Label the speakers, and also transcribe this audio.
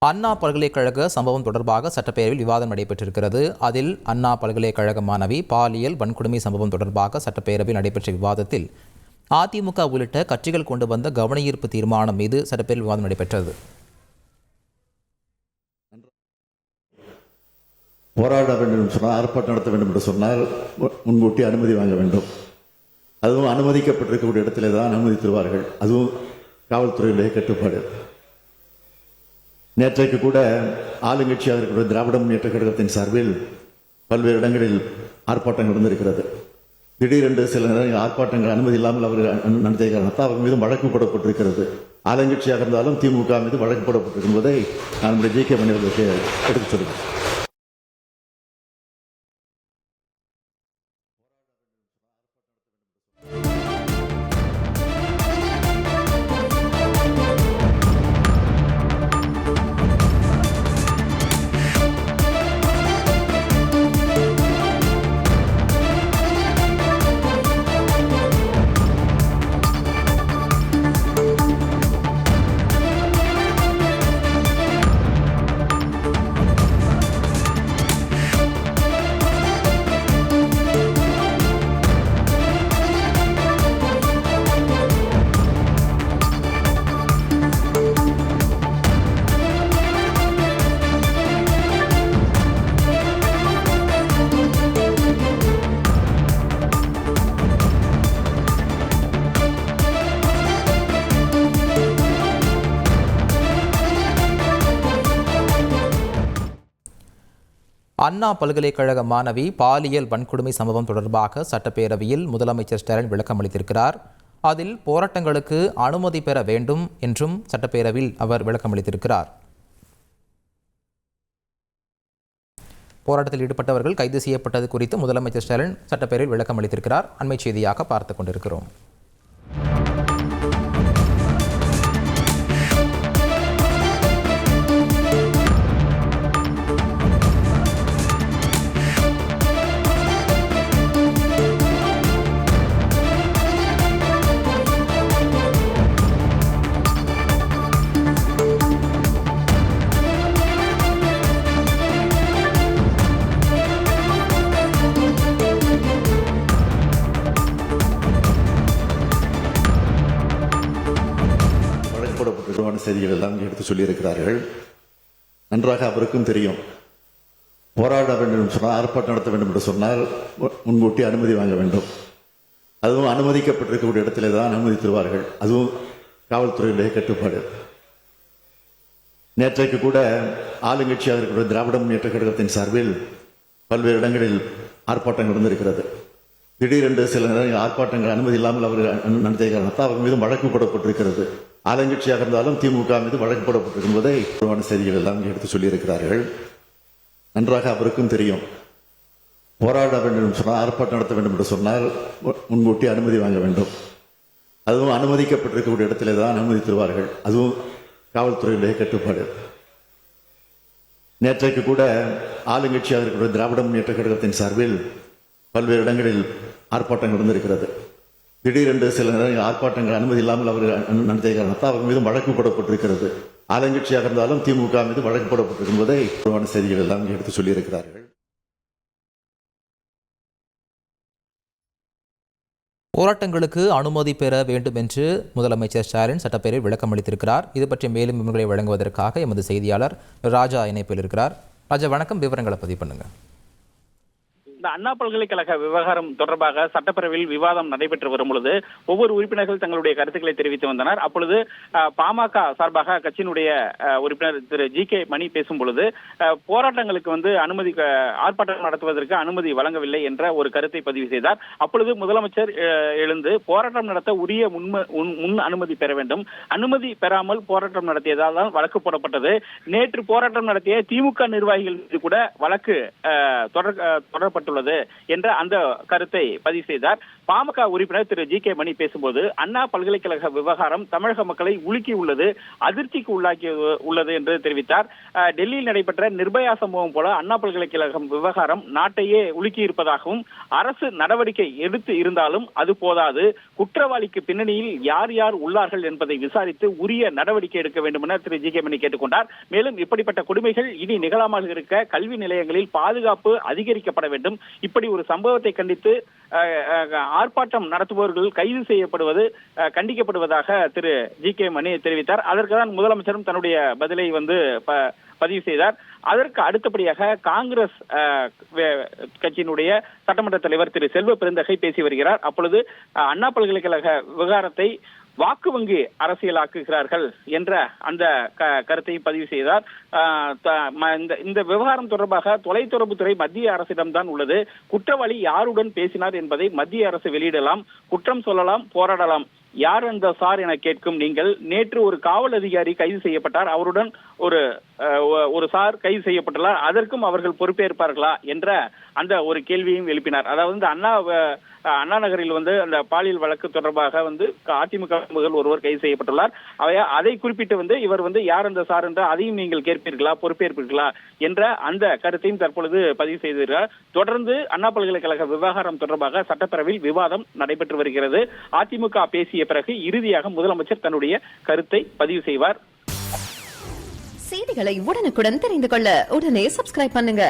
Speaker 1: அண்ணா பல்கலைக்கழக சம்பவம் தொடர்பாக சட்டப்பேரவையில் விவாதம் நடைபெற்றிருக்கிறது. அதில் அண்ணா பல்கலைக்கழக மாணவி பாலியல் வன்கொடுமை சம்பவம் தொடர்பாக சட்டப்பேரவையில் நடைபெற்ற விவாதத்தில் அதிமுக உள்ளிட்ட கட்சிகள் கொண்டு வந்த கவனஈர்ப்பு தீர்மானம் மீது சட்டப்பேரவையில் விவாதம் நடைபெற்றது.
Speaker 2: போராட வேண்டும் என்று சொன்னால், ஆர்ப்பாட்டம் நடத்த வேண்டும் என்று சொன்னால் முன்கூட்டி அனுமதி வாங்க வேண்டும். அதுவும் அனுமதிக்கப்பட்டிருக்கக்கூடிய இடத்திலே தான் அனுமதி தருவார்கள். அதுவும் காவல்துறையிலே கட்டுப்பாடு. நேற்றைக்கு கூட ஆளுங்கட்சியாக இருக்கிற திராவிட முன்னேற்ற கழகத்தின் சார்பில் பல்வேறு இடங்களில் ஆர்ப்பாட்டம் நடந்திருக்கிறது. திடீரென்று சில நேரங்கள் ஆர்ப்பாட்டங்கள் அனுமதி இல்லாமல் அவர்கள் நடத்திய காரணத்தால் அவர் மீதும் வழக்கு போடப்பட்டிருக்கிறது. ஆளுங்கட்சியாக இருந்தாலும் திமுக மீது வழக்கு போடப்பட்டிருக்கும் போதை நம்முடைய ஜி.கே. மணி அவர்களுக்கு எடுத்துச் சொல்கிறேன்.
Speaker 1: அண்ணா பல்கலைக்கழக மாணவி பாலியல் வன்கொடுமை சம்பவம் தொடர்பாக சட்டப்பேரவையில் முதலமைச்சர் ஸ்டாலின் விளக்கம் அளித்திருக்கிறார். அதில் போராட்டங்களுக்கு அனுமதி பெற வேண்டும் என்றும் சட்டப்பேரவையில் அவர் விளக்கம் அளித்திருக்கிறார். போராட்டத்தில் ஈடுபட்டவர்கள் கைது செய்யப்பட்டது குறித்து முதலமைச்சர் ஸ்டாலின் சட்டப்பேரவையில் விளக்கம் அளித்திருக்கிறார். அண்மை செய்தியாக பார்த்துக் கொண்டிருக்கிறோம்.
Speaker 2: செய்திகள் எல்லாம் எடுத்து சொல்லியிருக்கிறார்கள். நன்றாக அவருக்கும் தெரியும். போராட வேண்டும் என்று சொன்னால், ஆர்ப்பாட்டம் நடத்த வேண்டும் என்று சொன்னால் முன்கூட்டி அனுமதி வாங்க வேண்டும். அதுவும் அனுமதிக்கப்பட்டிருக்கக்கூடிய இடத்திலே தான் அனுமதி தருவார்கள். அதுவும் காவல்துறையிலே கட்டுப்பாடு. நேற்றைக்கு கூட ஆளுங்கட்சியாக இருக்கிற திராவிட முன்னேற்ற கழகத்தின் சார்பில் பல்வேறு இடங்களில் ஆர்ப்பாட்டம் நடந்திருக்கிறது. திடீரென்று சில நேரங்கள் ஆர்ப்பாட்டங்கள் அனுமதி இல்லாமல் அவர்கள் நடத்திய காரணத்தால் அவர் மீதும் வழக்கு போடப்பட்டிருக்கிறது. ஆளுங்கட்சியாக இருந்தாலும் திமுக மீது வழக்கு போடப்பட்டிருக்கும் போதை செய்திகள் எல்லாம் எடுத்து சொல்லியிருக்கிறார்கள். நன்றாக அவருக்கும் தெரியும். போராட வேண்டும் என்று சொன்னால், ஆர்ப்பாட்டம் நடத்த வேண்டும் என்று சொன்னால் முன்கூட்டி அனுமதி வாங்க வேண்டும். அதுவும் அனுமதிக்கப்பட்டிருக்கக்கூடிய இடத்திலே தான் அனுமதி தருவார்கள். அதுவும் காவல்துறையிலே கட்டுப்பாடு. நேற்றைக்கு கூட ஆளுங்கட்சியாக இருக்கிற திராவிட முன்னேற்ற கழகத்தின் சார்பில் பல்வேறு இடங்களில் ஆர்ப்பாட்டம் நடந்திருக்கிறது. திடீரென்று சில நேரங்கள் ஆர்ப்பாட்டங்கள் அனுமதி இல்லாமல் அவர்கள் நடத்திய காரணத்தால் அவர் மீதும் வழக்கு போடப்பட்டிருக்கிறது. ஆளுங்கட்சியாக இருந்தாலும் திமுக மீது வழக்கு போடப்பட்டிருக்கும் போதை செய்திகள் எல்லாம் எடுத்து சொல்லியிருக்கிறார்கள்.
Speaker 1: போராட்டங்களுக்கு அனுமதி பெற வேண்டும் என்று முதலமைச்சர் ஸ்டாலின் சட்டப்பேரவையில் விளக்கம் அளித்திருக்கிறார். இது பற்றி மேலும் விவரங்களை வழங்குவதற்காக எமது செய்தியாளர் ராஜா இணைப்பில் இருக்கிறார். ராஜா வணக்கம், விவரங்களை பதிவு பண்ணுங்க.
Speaker 3: இந்த அண்ணா பல்கலைக்கழக விவகாரம் தொடர்பாக சட்டப்பேரவையில் விவாதம் நடைபெற்று வரும் பொழுது ஒவ்வொரு உறுப்பினர்கள் தங்களுடைய கருத்துக்களை தெரிவித்து வந்தனர். அப்பொழுது பாமக சார்பாக கட்சியினுடைய உறுப்பினர் திரு ஜி.கே. மணி பேசும் பொழுது போராட்டங்களுக்கு அனுமதி, ஆர்ப்பாட்டம் நடத்துவதற்கு அனுமதி வழங்கவில்லை என்ற ஒரு கருத்தை பதிவு செய்தார். அப்பொழுது முதலமைச்சர் எழுந்து போராட்டம் நடத்த உரிய முன் அனுமதி பெற வேண்டும், அனுமதி பெறாமல் போராட்டம் நடத்தியதால் தான் வழக்கு போடப்பட்டது. நேற்று போராட்டம் நடத்திய திமுக நிர்வாகிகள் மீது கூட வழக்கு தொடரப்பட்டுள்ளது. செய்யப்பட்டுள்ளது என்ற அந்த கருத்தை பதிவு செய்தார். பாமக உறுப்பினர் திரு ஜி கே மணி பேசும்போது அண்ணா பல்கலைக்கழக விவகாரம் தமிழக மக்களை உலுக்கி உள்ளது, அதிர்ச்சிக்கு உள்ளாக்கி உள்ளது என்று தெரிவித்தார். டெல்லியில் நடைபெற்ற நிர்பயா சம்பவம் போல அண்ணா பல்கலைக்கழகம் விவகாரம் நாட்டையே உலுக்கி இருப்பதாகவும் அரசு நடவடிக்கை எடுத்து இருந்தாலும் அது போதாது, குற்றவாளிக்கு பின்னணியில் யார் யார் உள்ளார்கள் என்பதை விசாரித்து உரிய நடவடிக்கை எடுக்க வேண்டும் என திரு ஜி கே மணி கேட்டுக்கொண்டார். மேலும் இப்படிப்பட்ட கொடுமைகள் இனி நிகழாமல் இருக்க கல்வி நிலையங்களில் பாதுகாப்பு அதிகரிக்கப்பட வேண்டும். இப்படி ஒரு சம்பவத்தை கண்டித்து ஆர்ப்பாட்டம் நடத்துபவர்கள் கைது செய்யப்படுவது கண்டிக்கப்படுவதாக திரு ஜி கே மணி தெரிவித்தார். அதற்குதான் முதலமைச்சரும் தன்னுடைய பதிலை பதிவு செய்தார். அதற்கு அடுத்தபடியாக காங்கிரஸ் கட்சியினுடைய சட்டமன்ற தலைவர் திரு செல்வ பெருந்தகை பேசி வருகிறார். அப்பொழுது அண்ணா பல்கலைக்கழக விவகாரத்தை வாக்கு வங்கி அரசியலாக்குகிறார்கள் என்ற அந்த கருத்தை பதிவு செய்தார். இந்த விவகாரம் தொடர்பாக தொலைத்தொடர்புத்துறை மத்திய அரசிடம்தான் உள்ளது. குற்றவாளி யாருடன் பேசினார் என்பதை மத்திய அரசு வெளியிடலாம், குற்றம் சொல்லலாம், போராடலாம். யார் அந்த சார் என கேட்கும் நீங்கள், நேற்று ஒரு காவல் அதிகாரி கைது செய்யப்பட்டார், அவருடன் ஒரு சார் கைது செய்யப்பட்டுள்ளார், அதற்கும் அவர்கள் பொறுப்பேற்பார்களா என்ற அந்த ஒரு கேள்வியையும் எழுப்பினார். அதாவது அண்ணா நகரில் அந்த பாலியல் வழக்கு தொடர்பாக அதிமுக ஒருவர் கைது செய்யப்பட்டுள்ளார். அதை குறிப்பிட்டு இவர் யார் அந்த சார் என்ற அதையும் நீங்கள் கேட்பீர்களா, பொறுப்பேற்பீர்களா என்ற அந்த கருத்தையும் தற்பொழுது பதிவு செய்திருக்கிறார். தொடர்ந்து அண்ணா பல்கலைக்கழக விவகாரம் தொடர்பாக சட்டப்பேரவையில் விவாதம் நடைபெற்று வருகிறது. அதிமுக பேசிய பிறகு இறுதியாக முதலமைச்சர் தன்னுடைய கருத்தை பதிவு செய்வார்.
Speaker 4: செய்திகளை உடனுக்குடன் தெரிந்து கொள்ள உடனே சப்ஸ்கிரைப் பண்ணுங்க.